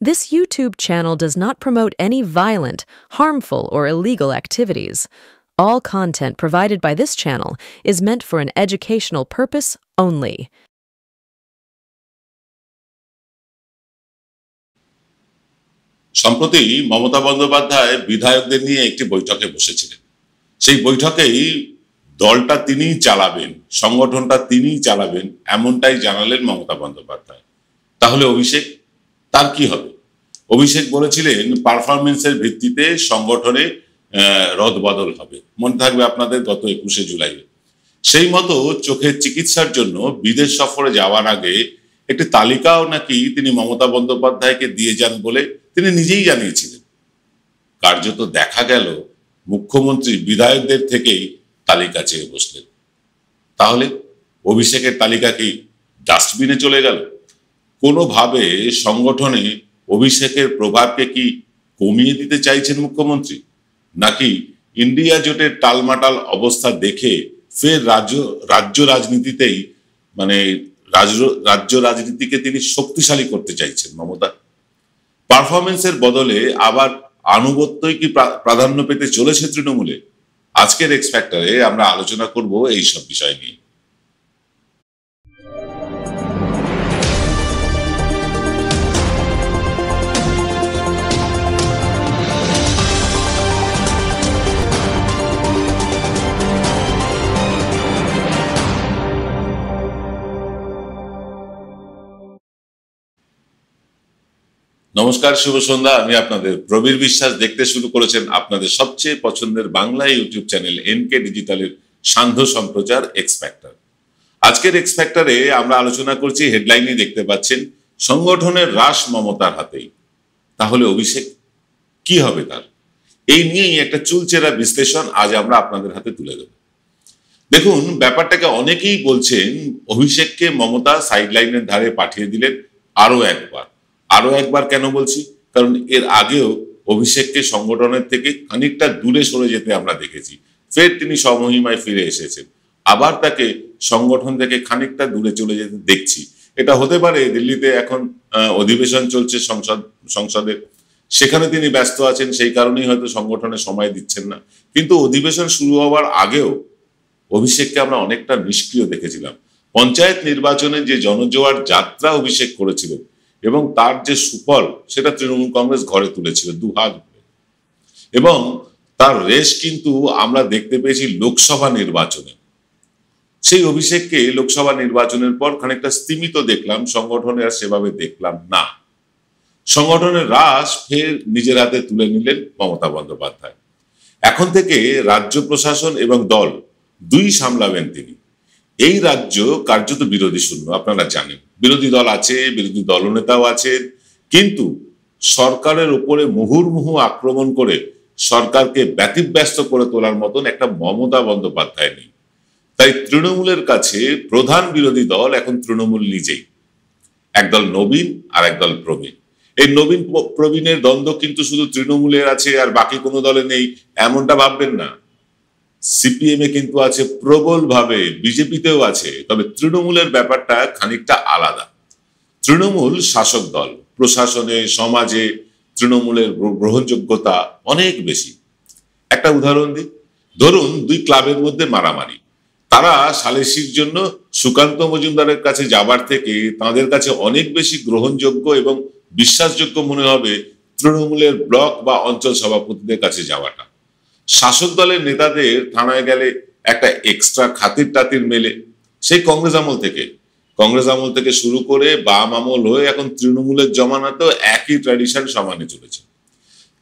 This YouTube channel does not promote any violent, harmful, or illegal activities. All content provided by this channel is meant for an educational purpose only. সম্প্রতি মমতা বন্দ্যোপাধ্যায় বিধায়কদের নিয়ে একটি বৈঠকে বসেছিলেন। সেই বৈঠকেই দলটা তিনিই চালাবেন, সংগঠনটা তিনিই চালাবেন, এমনটাই জানালেন মমতা বন্দ্যোপাধ্যায়। তাহলে অভিষেক, তার কি হবে? অভিষেক বলেছিলেন পারফরমেন্সের ভিত্তিতে সংগঠনে রদবদল হবে। মনে থাকবে আপনাদের গত 21শে জুলাই। সেই মতো চোখের চিকিৎসার জন্য বিদেশ সফরে যাওয়ার আগে একটি তালিকাও নাকি তিনি মমতা বন্দ্যোপাধ্যায়কে দিয়ে যান বলে তিনি নিজেই জানিয়েছিলেন। কার্যত দেখা গেল মুখ্যমন্ত্রী বিধায়কদের থেকেই তালিকা চেয়ে বসলেন। তাহলে অভিষেকের তালিকা কি ডাস্টবিনে চলে গেল? কোনোভাবে সংগঠনে অভিষেকের প্রভাবকে কি কমিয়ে দিতে চাইছেন মুখ্যমন্ত্রী, নাকি ইন্ডিয়া জোটের টালমাটাল অবস্থা দেখে ফের রাজ্য রাজনীতিতেই রাজ্য রাজনীতিকে তিনি শক্তিশালী করতে চাইছেন মমতা? পারফরমেন্সের বদলে আবার আনুগত্যই কি প্রাধান্য পেতে চলেছে তৃণমূলে? আজকের এক্স ফ্যাক্টরে আমরা আলোচনা করব এই সব বিষয় নিয়ে। নমস্কার, শুভ সন্ধ্যা। আমি আপনাদের প্রবীর বিশ্বাস। দেখতে শুরু করেছেন আপনাদের সবচেয়ে পছন্দের বাংলা ইউটিউব চ্যানেল এনকে ডিজিটালের সান্ধ্য সম্প্রচার এক্স ফ্যাক্টর। আজকের এক্স ফ্যাক্টরে আমরা আলোচনা করছি, হেডলাইনে দেখতে পাচ্ছেন, সংগঠনের হ্রাস মমতার হাতেই। তাহলে অভিষেক কি হবে তার? এই নিয়েই একটা চুলচেরা বিশ্লেষণ আজ আমরা আপনাদের হাতে তুলে দেব। দেখুন, ব্যাপারটাকে অনেকেই বলছেন অভিষেককে মমতা সাইডলাইনের ধারে পাঠিয়ে দিলেন আরো একবার কেন বলছি? কারণ এর আগেও অভিষেককে সংগঠনের থেকে খানিকটা দূরে সরে যেতে আমরা দেখেছি। ফের তিনি স্বমহিমায় ফিরে এসেছেন, আবার তাকে সংগঠন থেকে খানিকটা দূরে চলে যেতে দেখছি। এটা হতে পারে দিল্লিতে এখন অধিবেশন চলছে সংসদে, সেখানে তিনি ব্যস্ত আছেন, সেই কারণেই হয়তো সংগঠনে সময় দিচ্ছেন না। কিন্তু অধিবেশন শুরু হওয়ার আগেও অভিষেককে আমরা অনেকটা নিষ্ক্রিয় দেখেছিলাম। পঞ্চায়েত নির্বাচনে যে জনজোয়ার যাত্রা অভিষেক করেছিলেন এবং তার যে সুফল, সেটা তৃণমূল কংগ্রেস ঘরে তুলেছিল দুহাত ভরে। এবং তার রেশ কিন্তু আমরা দেখতে পেয়েছি লোকসভা নির্বাচনে। সেই অভিষেককে লোকসভা নির্বাচনের পর খানিকটা স্তিমিত দেখলাম, সংগঠনে আর সেভাবে দেখলাম না। সংগঠনের হ্রাস ফের নিজের হাতে তুলে নিলেন মমতা বন্দ্যোপাধ্যায়। এখন থেকে রাজ্য প্রশাসন এবং দল দুই সামলাবেন তিনি। এই রাজ্য কার্যত বিরোধী শূন্য, আপনারা জানেন। বিরোধী দল আছে, বিরোধী দলনেতাও আছেন, কিন্তু সরকারের উপরে মুহুর্মুহু আক্রমণ করে সরকারকে ব্যতিব্যস্ত করে তোলার মতন একটা মমতা বন্দ্যোপাধ্যায় নেই। তাই তৃণমূলের কাছে প্রধান বিরোধী দল এখন তৃণমূল নিজেই। একদল নবীন আর একদল প্রবীণ। এই নবীন প্রবীণের দ্বন্দ্ব কিন্তু শুধু তৃণমূলের আছে আর বাকি কোনো দলে নেই, এমনটা ভাববেন না। সিপিএম এ কিন্তু আছে প্রবল ভাবে, বিজেপিতেও আছে। তবে তৃণমূলের ব্যাপারটা খানিকটা আলাদা। তৃণমূল শাসক দল, প্রশাসনে, সমাজে তৃণমূলের গ্রহণযোগ্যতা অনেক বেশি। একটা উদাহরণ দিই, ধরুন দুই ক্লাবের মধ্যে মারামারি। তারা সালিসির জন্য সুকান্ত মজুমদারের কাছে যাবার থেকে তাদের কাছে অনেক বেশি গ্রহণযোগ্য এবং বিশ্বাসযোগ্য মনে হবে তৃণমূলের ব্লক বা অঞ্চল সভাপতিদের কাছে যাওয়াটা। শাসক দলের নেতাদের থানায় গেলে একটা এক্সট্রা খাতির টাতির মেলে। সেই কংগ্রেস আমল থেকে শুরু করে বাম আমল হয়ে এখন তৃণমূলের জমানাতেও একই ট্র্যাডিশন সমানে চলেছে।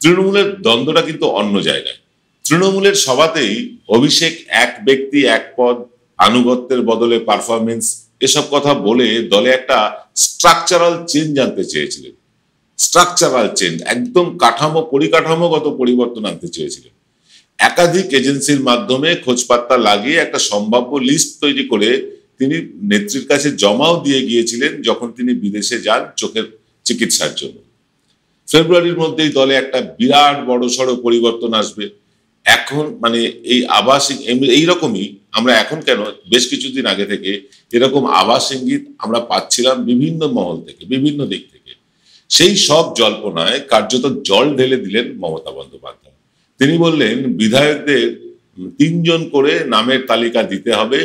তৃণমূলের দ্বন্দ্বটা কিন্তু অন্য জায়গায়। তৃণমূলের সভাতেই অভিষেক এক ব্যক্তি এক পদ, আনুগত্যের বদলে পারফরমেন্স, এসব কথা বলে দলে একটা স্ট্রাকচারাল চেঞ্জ আনতে চেয়েছিলেন। স্ট্রাকচারাল চেঞ্জ, একদম পরিকাঠামোগত পরিবর্তন আনতে চেয়েছিলেন। একাধিক এজেন্সির মাধ্যমে খোঁজপাত্তা লাগিয়ে একটা সম্ভাব্য লিস্ট তৈরি করে তিনি নেত্রীর কাছে জমাও দিয়ে গিয়েছিলেন যখন তিনি বিদেশে যান চোখের চিকিৎসার জন্য। ফেব্রুয়ারির মধ্যেই দলে একটা বিরাট বড়সড় পরিবর্তন আসবে। এখন এই আভাস এইরকমই আমরা এখন কেন বেশ কিছুদিন আগে থেকে এরকম আভাস ইঙ্গিত আমরা পাচ্ছিলাম বিভিন্ন মহল থেকে, বিভিন্ন দিক থেকে। সেই সব জল্পনায় কার্যত জল ঢেলে দিলেন মমতা বন্দ্যোপাধ্যায়। তিনি বললেন বিধায়কদের 3 জন করে নামের তালিকা দিতে হবে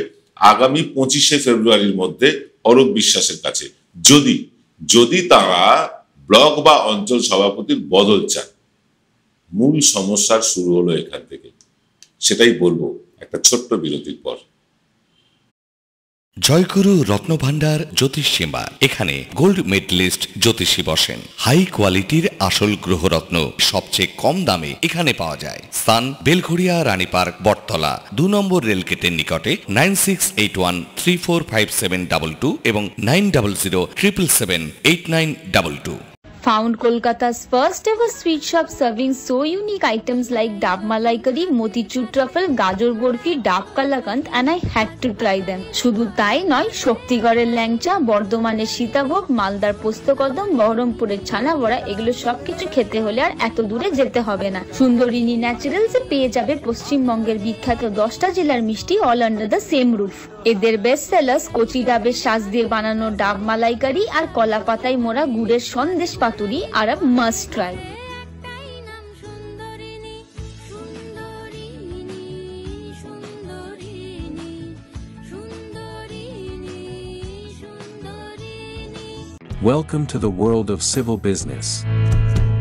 আগামী 25শে ফেব্রুয়ারির মধ্যে অরূপ বিশ্বাসের কাছে, যদি তারা ব্লক বা অঞ্চল সভাপতির বদল চান। মূল সমস্যার শুরু হলো এখান থেকে, সেটাই বলবো একটা ছোট্ট বিরতির পর। জয়গুরু রত্নভান্ডার জ্যোতিষ সেবা, এখানে গোল্ড মেডেলিস্ট জ্যোতিষী বসেন। হাই কোয়ালিটির আসল গ্রহরত্ন সবচেয়ে কম দামে এখানে পাওয়া যায়। স্থান বেলঘড়িয়া রানীপার্ক বটতলা 2 নম্বর রেলগেটের নিকটে। 9681345722 এবং 9007778922। Found Kolkata's first ever sweet shop serving so unique items like Dab Malai Curry, Motichur Truffle, Gajor Borfi, Dab Kalakand, and I had to try them. শুধু তাই নয়, শক্তিগড়ের ল্যাংচা, বর্ধমানের সীতাভোগ, মালদার পোস্তকদম, বহরমপুরের ছানা বড়া, এগুলো সবকিছু খেতে হলে আর এত দূরে যেতে হবে না। সুন্দরিনী ন্যাচারালসে পেয়ে যাবে পশ্চিমবঙ্গের বিখ্যাত 10টা জেলার মিষ্টি all under the same roof. এদের বেস্ট সেলার্স কচি ডাবের শাঁস দিয়ে বানানো ডাব মালাইকারি আর কলা পাতায় মোড়া গুড়ের সন্দেশ পাতুরি আর a must try. Welcome to the world of civil business.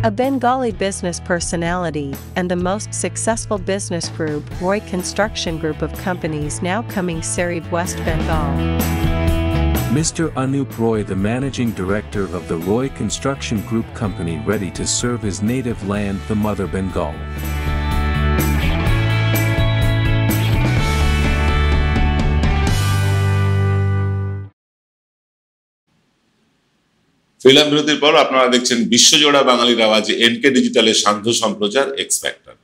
A Bengali business personality and the most successful business group, Roy Construction Group of companies, now coming Sarib, West Bengal. Mr. Anup Roy, the managing director of the Roy Construction Group company, ready to serve his native land, the mother Bengal. Film বিরতির পর আপনারা দেখছেন বিশ্বজোড়া বাঙালির আওয়াজে NK ডিজিটালের সান্ধ্য সম্প্রচার x factor.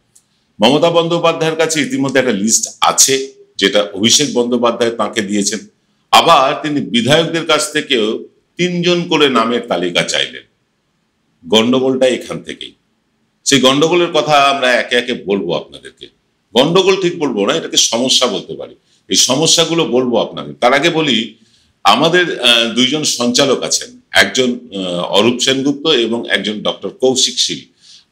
Mamata বন্দ্যোপাধ্যায়ের কাছে ইতিমধ্যে একটা লিস্ট আছে, যেটা অভিষেক বন্দ্যোপাধ্যায় তাকে দিয়েছেন। আবার তিনি বিধায়কদের কাছ থেকেও 3 জন করে নামের তালিকা চাইলেন। গন্ডগোলটা এখান থেকেই। সেই গন্ডগোলের কথা আমরা একে একে বলবো আপনাদেরকে। গন্ডগোল ঠিক বলবো না, এটাকে সমস্যা বলতে পারি। এই সমস্যাগুলো বলবো আপনাদের। তার আগে বলি, আমাদের 2 জন সঞ্চালক আছেন, একজন অরূপ সেনগুপ্ত এবং একজন ডক্টর কৌশিক শীল।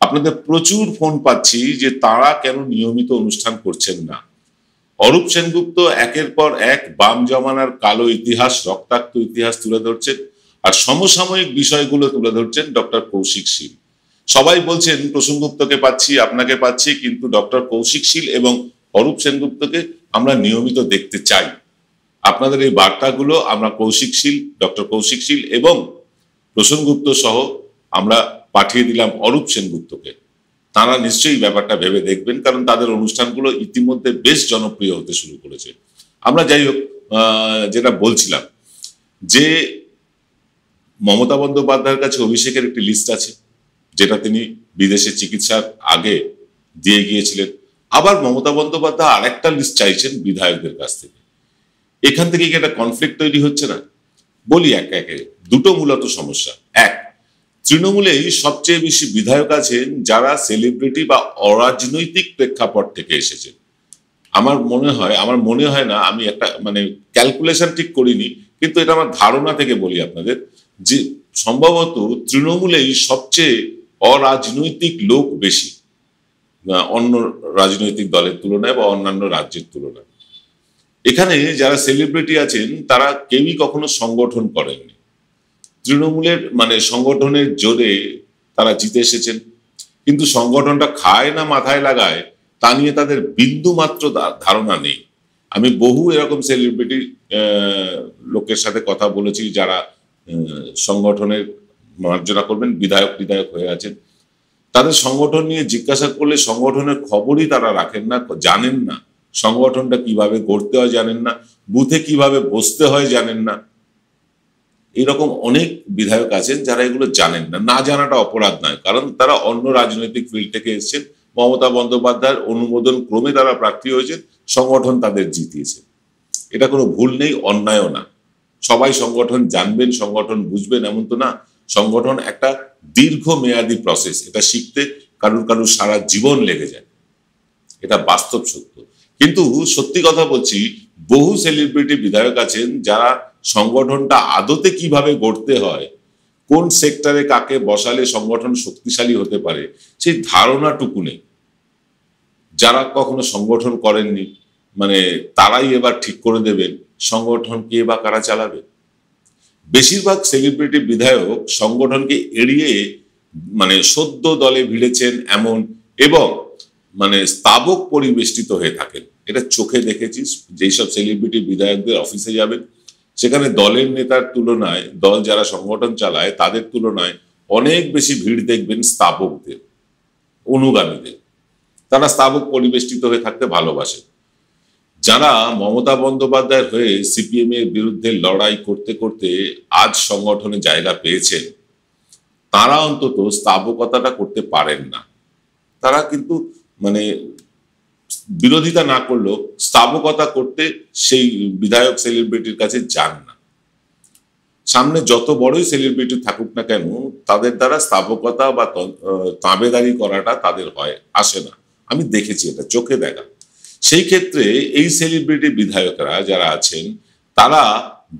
আপনাদের প্রচুর ফোন পাচ্ছি যে তারা কেন নিয়মিত অনুষ্ঠান করছেন না। অরূপ সেনগুপ্ত একের পর এক বাম জমানার কালো ইতিহাস, রক্তাক্ত ইতিহাস তুলে ধরছেন, আর সমসাময়িক বিষয়গুলো তুলে ধরছেন ডক্টর কৌশিক শীল। সবাই বলছেন প্রসূনগুপ্তকে পাচ্ছি, আপনাকে পাচ্ছি, কিন্তু ডক্টর কৌশিক শীল এবং অরূপ সেনগুপ্তকে আমরা নিয়মিত দেখতে চাই। আপনাদের এই বার্তাগুলো আমরা ডক্টর কৌশিক শীল এবং প্রসূনগুপ্ত সহ আমরা পাঠিয়ে দিলাম অরূপ সেনগুপ্তকে। তারা নিশ্চয়ই ব্যাপারটা ভেবে দেখবেন, কারণ তাদের অনুষ্ঠানগুলো ইতিমধ্যে বেশ জনপ্রিয় হতে শুরু করেছে। আমরা যাই হোক, যেটা বলছিলাম যে মমতা বন্দ্যোপাধ্যায়ের কাছে অভিষেকের একটি লিস্ট আছে, যেটা তিনি বিদেশে চিকিৎসার আগে দিয়ে গিয়েছিলেন। আবার মমতা বন্দ্যোপাধ্যায় আরেকটা লিস্ট চাইছেন বিধায়কদের কাছ থেকে। এখান থেকে কি একটা কনফ্লিক্ট তৈরি হচ্ছে না? বলি একে একে। দুটো মূলত সমস্যা। এক, তৃণমূলেই সবচেয়ে বেশি বিধায়ক আছেন যারা সেলিব্রিটি বা অরাজনৈতিক প্রেক্ষাপট থেকে এসেছেন। আমার মনে হয় না, আমি একটা ক্যালকুলেশন ঠিক করিনি, কিন্তু এটা আমার ধারণা থেকে বলি আপনাদের, যে সম্ভবত তৃণমূলেই সবচেয়ে অরাজনৈতিক লোক বেশি অন্য রাজনৈতিক দলের তুলনায় বা অন্যান্য রাজ্যের তুলনায়। এখানে যারা সেলিব্রিটি আছেন তারা কেউই কখনো সংগঠন করেননি। তৃণমূলের সংগঠনের জোরে তারা জিতে এসেছেন, কিন্তু সংগঠনটা খায় না মাথায় লাগায় তা নিয়ে তাদের বিন্দু মাত্র ধারণা নেই। আমি বহু এরকম সেলিব্রিটি লোকের সাথে কথা বলেছি যারা সংগঠনের মার্জনা করবেন, বিধায়ক হয়ে আছেন। তাদের সংগঠন নিয়ে জিজ্ঞাসা করলে সংগঠনের খবরই তারা রাখেন না, জানেন না সংগঠনটা কিভাবে গড়তে হয়, জানেন না বুথে কিভাবে বসতে হয়, জানেন না। এরকম অনেক বিধায়ক আছেন যারা এগুলো জানেন না। না জানাটা অপরাধ নয়, কারণ তারা অন্য রাজনৈতিক ফিল্ড থেকে এসেছেন। মমতা বন্দ্যোপাধ্যায়ের অনুমোদন ক্রমে তারা প্রার্থী হয়েছেন, সংগঠন তাদের জিতিয়েছে। এটা কোনো ভুল নেই, অন্যায়ও না। সবাই সংগঠন জানবেন, সংগঠন বুঝবেন এমন তো না। সংগঠন একটা দীর্ঘমেয়াদী প্রসেস, এটা শিখতে কারুর সারা জীবন লেগে যায়, এটা বাস্তব সত্য। কিন্তু সত্যি কথা বলছি, বহু সেলিব্রিটি বিধায়ক আছেন যারা সংগঠনটা আদতে কিভাবে গড়তে হয় কোন সেক্টরে কাকে বসালে সংগঠন শক্তিশালী হতে পারে সেই ধারণাটুকু নেই। যারা কখনো সংগঠন করেননি মানে তারাই এবার ঠিক করে দেবেন সংগঠন কে বা কারা চালাবে। বেশিরভাগ সেলিব্রিটি বিধায়ক সংগঠনকে এড়িয়ে মানে সদ্য দলে ভিড়েছেন এমন এবং মানে স্থাবক পরিবেষ্টিত হয়ে থাকেন। এটা চোখে দেখেছিস। যেই সব সেলিব্রিটি বিধায়কদের অফিসে যাবেন সেখানে দলের নেতার তুলনায়, দল যারা সংগঠন চালায় তাদের তুলনায় অনেক বেশি ভিড় দেখবেন স্থাবকদের, অনুগামীদের। তারা স্থাবক পরিবেষ্টিত হয়ে থাকতে ভালোবাসে। যারা মমতা বন্দ্যোপাধ্যায়ের হয়ে সিপিএম এর বিরুদ্ধে লড়াই করতে করতে আজ সংগঠনে জায়গা পেয়েছেন, তারা অন্তত স্থাবকতাটা করতে পারেন না। তারা কিন্তু মানে বিরোধিতা না করলেও স্থাবকতা করতে সেই বিধায়ক সেলিব্রিটির কাছে যান না। সামনে যত বড়ই সেলিব্রিটি থাকুক না কেন তাদের দ্বারা স্থাবকতা বা তাবেদারি করাটা তাদের আসে না। আমি দেখেছি, এটা চোখে দেখা। সেই ক্ষেত্রে এই সেলিব্রিটি বিধায়করা যারা আছেন তারা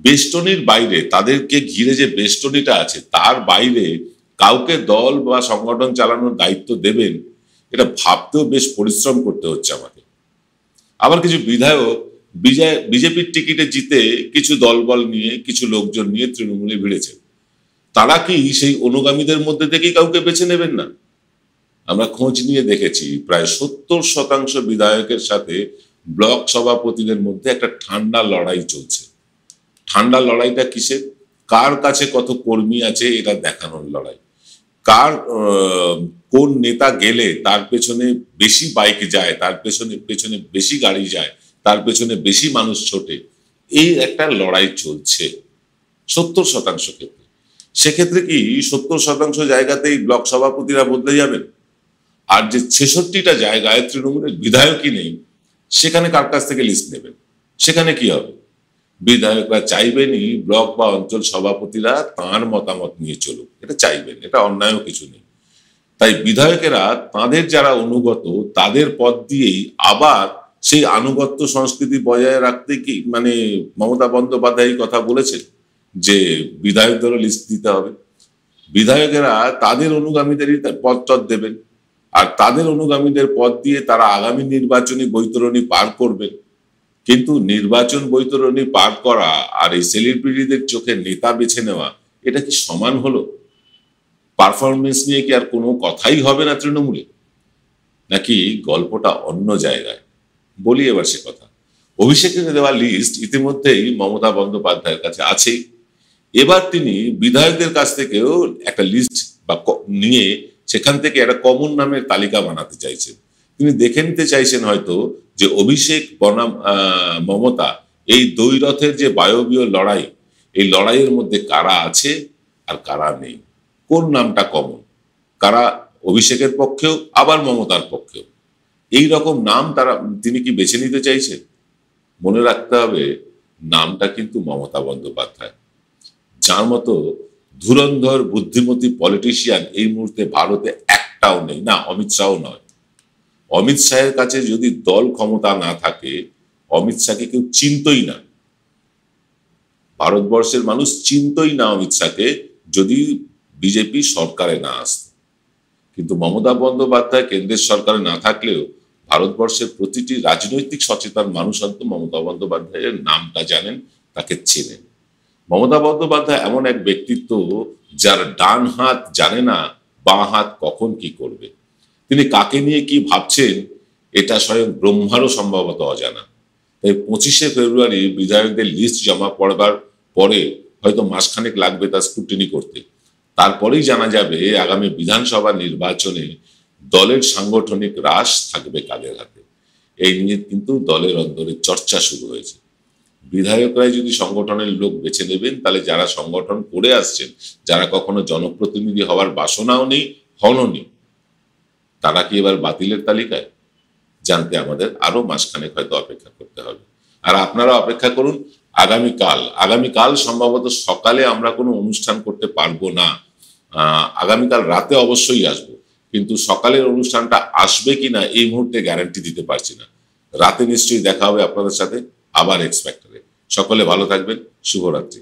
বেষ্টনীর বাইরে, তাদেরকে ঘিরে যে বেষ্টনীটা আছে তার বাইরে কাউকে দল বা সংগঠন চালানোর দায়িত্ব দেবেন, এটা ভাবতেও বেশ পরিশ্রম করতে হচ্ছে আমাকে। আবার কিছু বিধায়ক বিজেপির টিকিটে জিতে কিছু দলবল নিয়ে, কিছু লোকজন নিয়ে তৃণমূলে ভিড়েছেন। তারা কি সেই অনুগামীদের মধ্যে থেকেই কাউকে বেছে নেবেন না? আমরা খোঁজ নিয়ে দেখেছি প্রায় 70% বিধায়কের সাথে ব্লক সভাপতিদের মধ্যে একটা ঠান্ডা লড়াই চলছে। ঠান্ডা লড়াইটা কিসের? কার কাছে কত কর্মী আছে এটা দেখানোর লড়াই। কার কোন নেতা গেলে তার পেছনে বেশি বাইক যায়, তার পেছনে বেশি গাড়ি যায়, তার পেছনে বেশি মানুষ ছোটে, এই একটা লড়াই চলছে 70% ক্ষেত্রে। সেক্ষেত্রে কি 70% জায়গাতেই ব্লক সভাপতিরা বদলে যাবেন? আর যে 66টা জায়গায় তৃণমূলের বিধায়কই নেই সেখানে কার কাছ থেকে লিস্ট নেবেন? সেখানে কি হবে? বিধায়করা চাইবেনই ব্লক বা অঞ্চল সভাপতিরা তাঁর মতামত নিয়ে চলুক, এটা চাইবেন, এটা অন্যায়ও কিছু নেই। তাই বিধায়কেরা তাদের যারা অনুগত তাদের পদ দিয়েই আবার সেই আনুগত্য সংস্কৃতি বজায় রাখতে কি মানে মমতা বন্দ্যোপাধ্যায় কথা বলেছেন যে বিধায়কদেরও লিস্ট দিতে হবে। বিধায়কেরা তাদের অনুগামীদেরই পদ দেবেন আর তাদের অনুগামীদের পদ দিয়ে তারা আগামী নির্বাচনী বৈতরণী পার করবেন। কিন্তু নির্বাচন বৈতরণী পার করা আর এই সেলিব্রিটিদের চোখে নেতা বেছে নেওয়া এটা কি সমান হলো? পারফরমেন্স নিয়ে কি আর কোনো কথাই হবে না তৃণমূলে? নাকি গল্পটা অন্য জায়গায়? বলি এবার সে কথা। অভিষেকের দেওয়া লিস্ট ইতিমধ্যেই মমতা বন্দ্যোপাধ্যায়ের কাছে আছেই। এবার তিনি বিধায়কদের কাছ থেকেও একটা লিস্ট বা নিয়ে সেখান থেকে একটা কমন নামের তালিকা বানাতে চাইছেন। তিনি দেখে নিতে চাইছেন হয়তো যে অভিষেক বনাম মমতা এই দ্বৈরথের যে বায়বীয় লড়াই, এই লড়াইয়ের মধ্যে কারা আছে আর কারা নেই, কোন নামটা কমন, কারা অভিষেকের পক্ষেও আবার মমতার পক্ষেও, এই রকম নাম তিনি কি বেছে নিতে চাইছেন? মনে রাখতে হবে নামটা কিন্তু মমতা বন্দ্যোপাধ্যায়, যার মতো ধুরন্ধর বুদ্ধিমতী পলিটিশিয়ান এই মুহূর্তে ভারতে একটাও নেই। না, অমিত শাহ নয়। অমিত শাহের কাছে যদি দল ক্ষমতা না থাকে অমিত শাহকে কেউ চিনতই না। ভারতবর্ষের মানুষ চিনতই না অমিত শাহকে যদি বিজেপি সরকারে না আসত। কিন্তু মমতা বন্দ্যোপাধ্যায় কেন্দ্রের সরকারে না থাকলেও ভারতবর্ষের প্রতিটি রাজনৈতিক সচেতন মানুষ অন্তত মমতা বন্দ্যোপাধ্যায়ের নামটা জানেন, তাকে চেনেন। মমতা বন্দ্যোপাধ্যায় এমন এক ব্যক্তিত্ব যার ডান হাত জানে না বাঁ হাত কখন কি করবে। তিনি কাকে নিয়ে কি ভাবছেন এটা স্বয়ং ব্রহ্মারও সম্ভবত অজানা। তাই 25শে ফেব্রুয়ারি বিধায়কদের লিস্ট জমা পড়বার পরে হয়তো মাসখানেক লাগবে তার স্ক্রুটিনি করতে। তারপরেই জানা যাবে আগামী বিধানসভা নির্বাচনে দলের সাংগঠনিক রাশ থাকবে কাদের হাতে। এই নিয়ে কিন্তু দলের অন্তরে চর্চা শুরু হয়েছে। বিধায়করাই যদি সংগঠনের লোক বেছে নেবেন তাহলে যারা সংগঠন করে আসছেন, যারা কখনো জনপ্রতিনিধি হওয়ার বাসনাও নেই, হননি, তারা কি এবার বাতিলের তালিকায়? জানতে আমাদের আরো মাসখানেক হয়তো অপেক্ষা করতে হবে। আর আপনারা অপেক্ষা করুন আগামীকাল সম্ভবত সকালে আমরা কোনো অনুষ্ঠান করতে পারবো না। আগামীকাল রাতে অবশ্যই আসবো, কিন্তু সকালের অনুষ্ঠানটা আসবে কিনা এই মুহূর্তে গ্যারান্টি দিতে পারছি না। রাতে নিশ্চয়ই দেখা হবে আপনাদের সাথে আবার এক্স ফ্যাক্টরে। সকলে ভালো থাকবেন, শুভরাত্রি।